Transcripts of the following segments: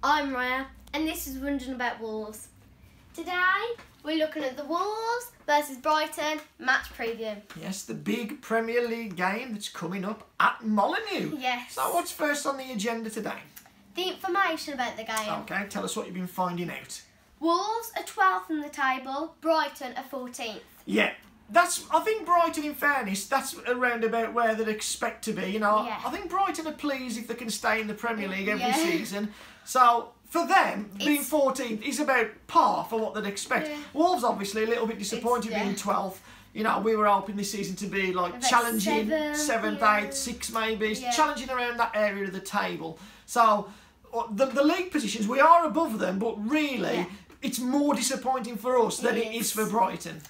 I'm Rhya, and this is Wondering About Wolves. Today, we're looking at the Wolves versus Brighton match preview. Yes, the big Premier League game that's coming up at Molineux. Yes. So what's first on the agenda today? The information about the game. Okay, tell us what you've been finding out. Wolves are 12th in the table, Brighton are 14th. Yeah. I think Brighton, in fairness, that's around about where they'd expect to be. You know, Yeah. I think Brighton are pleased if they can stay in the Premier League every season. So for them, being 14th is about par for what they'd expect. Yeah. Wolves, obviously, a little bit disappointed being 12th. You know, we were hoping this season to be like about challenging 7th, 8th, 6th maybe, challenging around that area of the table. So the league positions, we are above them, but really it's more disappointing for us than it is for Brighton.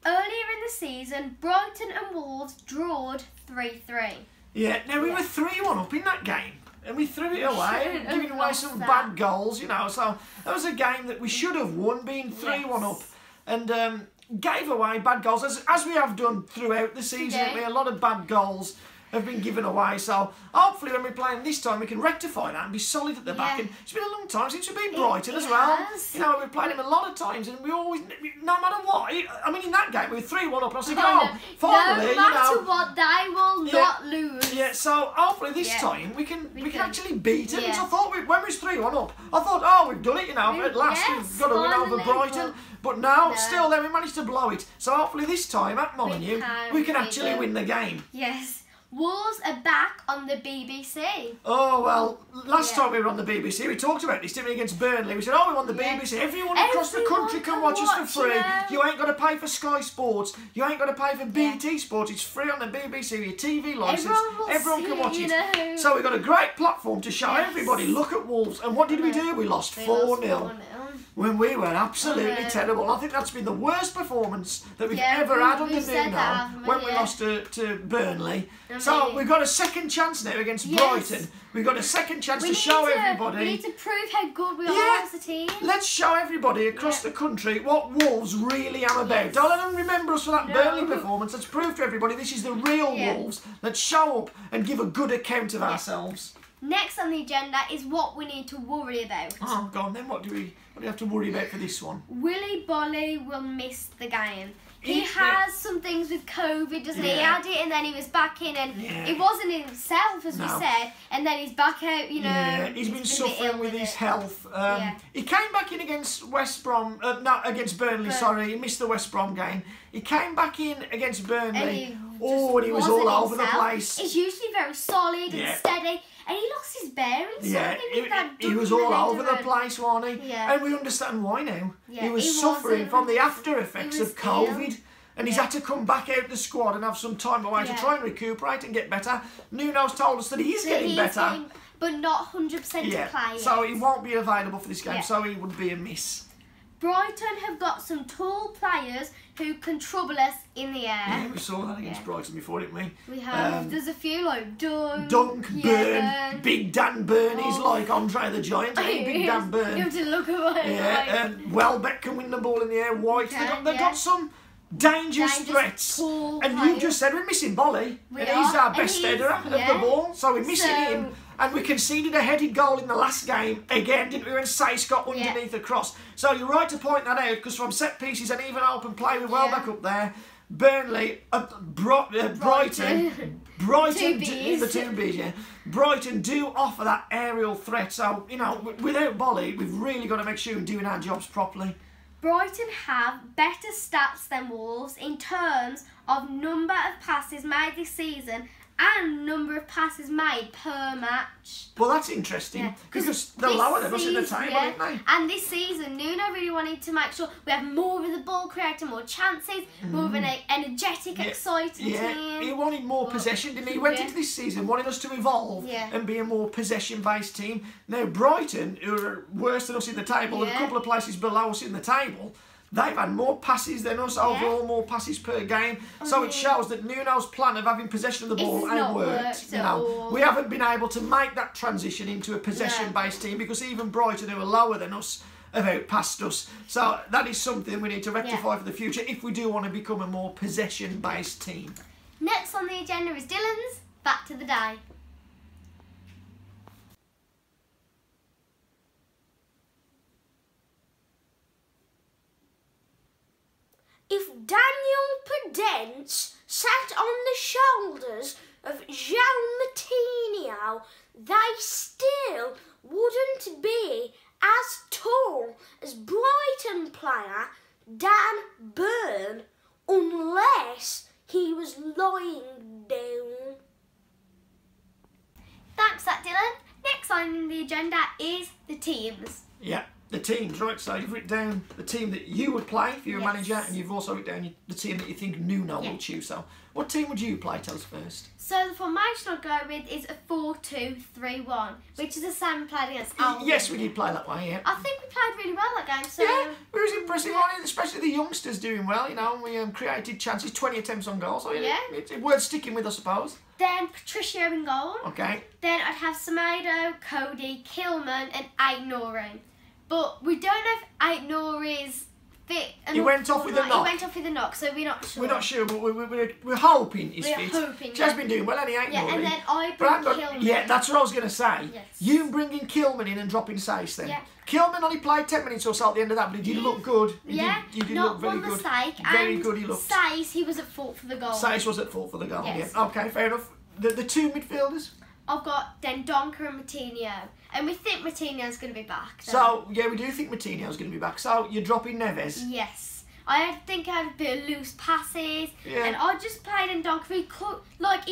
Earlier in the season, Brighton and Wolves drawed 3-3. Yeah, now we were 3-1 up in that game. And we threw it away, giving away some bad goals, you know. So that was a game that we should have won, being 3-1 up. And gave away bad goals, as we have done throughout the season. A lot of bad goals have been given away. So hopefully when we play them this time, we can rectify that and be solid at the back. And it's been a long time since we've been Brighton as well. You know, we've played them a lot of times, and we always, no matter what. I mean, in that game, we were 3-1 up, and I was thinking, finally, no matter what, they will not lose. Yeah, so hopefully this time we can actually beat them. So I thought when we was 3-1 up, I thought, oh, we've done it, you know, at last we've got to win over Brighton. But now, still, then we managed to blow it. So hopefully this time at Molineux, we can actually win the game. Yes. Wolves are back on the BBC. Oh, well, last time we were on the BBC, we talked about this, didn't we, against Burnley. We said, oh, we're on the BBC. Everyone across the country can watch us for free. You ain't got to pay for Sky Sports. You ain't got to pay for BT Sports. It's free on the BBC with your TV licence. Everyone can watch it. So we've got a great platform to show everybody, look at Wolves. And what did we do? We lost 4-0. When we were absolutely terrible. I think that's been the worst performance that we've ever had under Nuno'S when we lost to Burnley. So we've got a second chance now against Brighton. We've got a second chance to show everybody. We need to prove how good we are as a team. Let's show everybody across the country what Wolves really am about. Don't let them remember us for that Burnley performance. Let's prove to everybody this is the real Wolves. Let's show up and give a good account of ourselves. Next on the agenda is what we need to worry about. Oh, go on then. What do we have to worry about for this one? Willy Bolly will miss the game. He has some things with COVID, doesn't he? He had it and then he was back in, and it wasn't himself, as we said, and then he's back out, you know. Yeah, he's been suffering with his health. He came back in against against Burnley, sorry. He missed the West Brom game. He came back in against Burnley. And he was all over the place. He's usually very solid and steady. And he lost his bearings. He was all over the place, wasn't he? And we understand why now. He was suffering from the after effects of COVID. And he's had to come back out the squad and have some time away to try and recuperate and get better. Nuno'S told us that he is getting better. But not 100% to play. So he won't be available for this game, so he would be a miss. Brighton have got some tall players who can trouble us in the air. Yeah, we saw that against Brighton before, didn't we? We have. There's a few like Dunk, Burn, Big Dan Burn. He's like Andre the Giant. Big Dan Burn. You have to look away. Welbeck can win the ball in the air. White. They've got some dangerous threats. And you just said we're missing Bolly. And he's our best header of the ball. So we're missing him. And we conceded a headed goal in the last game again, didn't we, when Sace got underneath the cross. So you're right to point that out, because from set pieces and even open play with Welbeck up there, Burnley, Brighton, the two B's, Brighton do offer that aerial threat. So, you know, without Bolly, we've really got to make sure we're doing our jobs properly. Brighton have better stats than Wolves in terms of number of passes made this season and number of passes made per match. Well, that's interesting, because they're lower than us in the table, aren't they? And this season, Nuno really wanted to make sure we have more of the ball, creating more chances, more of an energetic, exciting team. He wanted more possession, didn't he? He went into this season wanting us to evolve and be a more possession-based team. Now, Brighton, who are worse than us in the table, and a couple of places below us in the table, they've had more passes than us, overall more passes per game. So it shows that Nuno'S plan of having possession of the ball ain't worked. You know, we haven't been able to make that transition into a possession-based team, because even Brighton, who are lower than us, have outpassed us. So that is something we need to rectify for the future if we do want to become a more possession-based team. Next on the agenda is Dylan's Fact of the Day. if Daniel Prudence sat on the shoulders of João Moutinho, they still wouldn't be as tall as Brighton player Dan Burn unless he was lying down. Thanks for that, Dylan. Next on the agenda is the teams. Yeah, the teams, right? So you've written down the team that you would play if you were a manager, and you've also written down the team that you think Nuno will choose. So what team would you play? Tell us first. So the formation I'll go with is a 4-2-3-1, which is the same we played against Albion. Yes, we did play that way, yeah. I think we played really well that game. So yeah, it was impressive, wasn't it? Especially the youngsters doing well, you know, and we created chances, 20 attempts on goal, so it's worth sticking with, I suppose. Then Patricio in goal. Okay. Then I'd have Semedo, Cody, Kilman and Ait-Nouri. But we don't know if Ait-Nouri is fit. He went off with a knock. He went off with a knock, so we're not sure. We're not sure, but we're hoping he's fit. Hoping, He has been doing well, Ait-Nouri. Yeah, and then I bring Kilman. Yeah, that's what I was going to say. Yes. You bringing Kilman in and dropping Saïss then. Yeah. Kilman only played 10 minutes or so at the end of that, but he did look good. He did look very good. Very good he looked. Saïss, he was at fault for the goal. Saïss was at fault for the goal, yes. Yeah. Okay, fair enough. The two midfielders? I've got Dendoncker and Moutinho. And we think Moutinho's going to be back. So, yeah, we do think Moutinho's going to be back. So, you're dropping Neves? Yes. I think I had a bit of loose passes. Yeah. And I just played Dendoncker like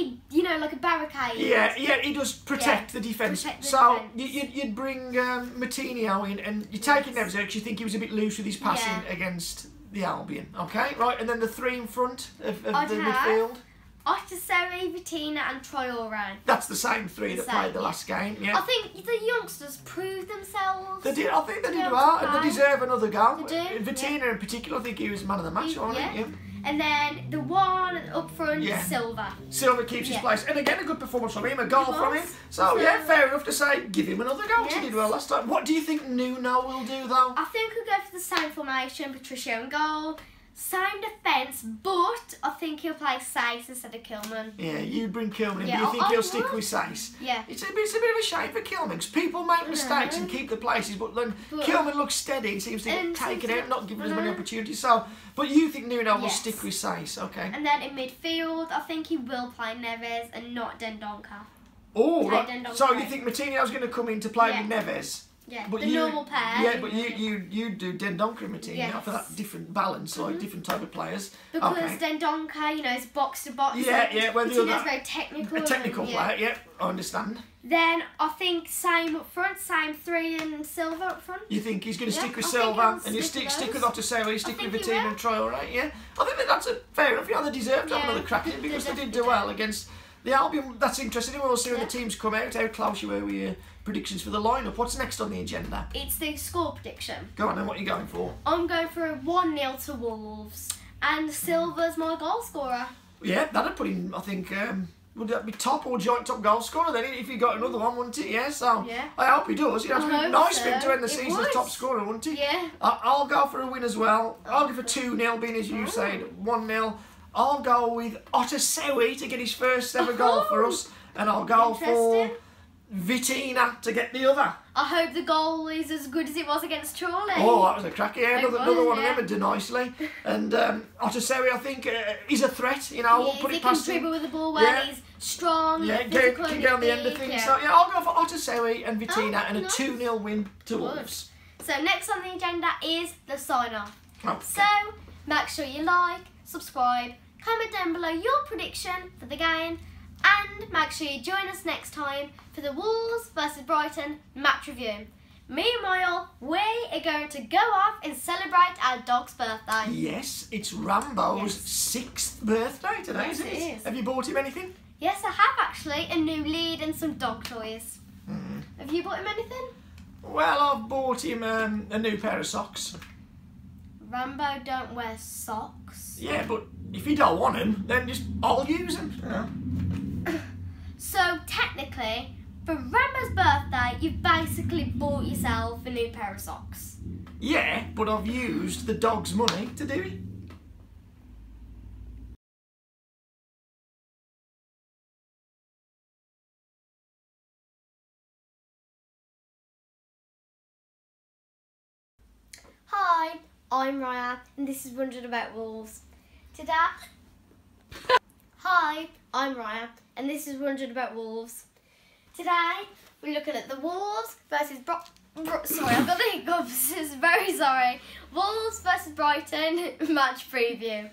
a barricade. Yeah, he does protect the defence. So, you'd bring Moutinho in and you're taking Neves out because you think he was a bit loose with his passing against the Albion. Okay, right. And then the three in front of the midfield? Otaseri, Vitina and Traoré. That's the same three that played the last game, yeah. I think the youngsters proved themselves. They did, I think they did well, and they deserve another go. They do. Vitina in particular, I think he was man of the match, wasn't he? Yeah. And then the one up front is Silva. Silva keeps his place. And again, a good performance from him, a goal from him. So, yeah, fair enough to say, give him another go. He did well last time. What do you think Nuno will do, though? I think we'll go for the same formation, Patricio in goal. Same defence, but I think he'll play Saïss instead of Kilman. Yeah, you bring Kilman in, but you think he'll stick with Saïss? Yeah. It's a bit of a shame for Kilman, because people make mistakes and keep the places, but then Kilman looks steady and seems to get taken out, not given as many opportunities. So, but you think Nuno will stick with Saïss, okay? And then in midfield, I think he will play Neves and not Dendoncker. Oh, right. So you think Moutinho's going to come in to play with Neves? Yeah, but normal pair. Yeah, but you do Dendoncker and Moutinho for that different balance, like different type of players. Because Dendoncker, is box to box. Yeah, where the other very technical. A technical player, yeah, I understand. Then I think same up front, same three and Silva up front. You think he's going to stick with Silva and you stick with Otaseri, you stick with Vitina and Traoré, yeah? I think that's fair enough. They deserve to have another crack at it because they did do well against the Albion. That's interesting. We'll see when the teams come out, how close you were with your predictions for the lineup. What's next on the agenda? It's the score prediction. Go on then, what are you going for? I'm going for a 1-0 to Wolves. And Silva's my goal scorer. Yeah, that'd put him, I think, would that be top or joint top goal scorer then if he got another one, wouldn't it? Yeah, so I hope he does. It'd be nice for him to end the season as top scorer, wouldn't it? Yeah. I'll go for a win as well. I'll give a 2-0, being as you said, 1-0. I'll go with Otaseri to get his first ever goal for us. And I'll go for Vitina to get the other. I hope the goal is as good as it was against Chorley. Oh, that was a cracker. Yeah, another one of them had done nicely. And Otaseri, I think, is a threat. We'll put it past him. He can dribble with the ball well. He's strong. Yeah, can get on the end of things. Yeah. So, I'll go for Otaseri and Vitina and a 2-0 win to Wolves. So, next on the agenda is the sign-off. Okay. So, make sure you like, subscribe, comment down below your prediction for the game, and make sure you join us next time for the Wolves versus Brighton match review. Meanwhile, we are going to go off and celebrate our dog's birthday. Yes, it's Rambo's 6th birthday today, isn't it? It is. Have you bought him anything? Yes, I have actually. A new lead and some dog toys. Have you bought him anything? Well, I've bought him a new pair of socks. Rambo don't wear socks. Yeah, but if you don't want them, then I'll use them. Yeah. So technically, for Rambo's birthday, you've basically bought yourself a new pair of socks. Yeah, but I've used the dog's money to do it. Hi, I'm Rhya, and this is Wondering About Wolves. Today... Hi, I'm Rhya, and this is Wondering About Wolves. Today, we're looking at the Wolves versus sorry, I've got the hiccups, very sorry. Wolves versus Brighton match preview.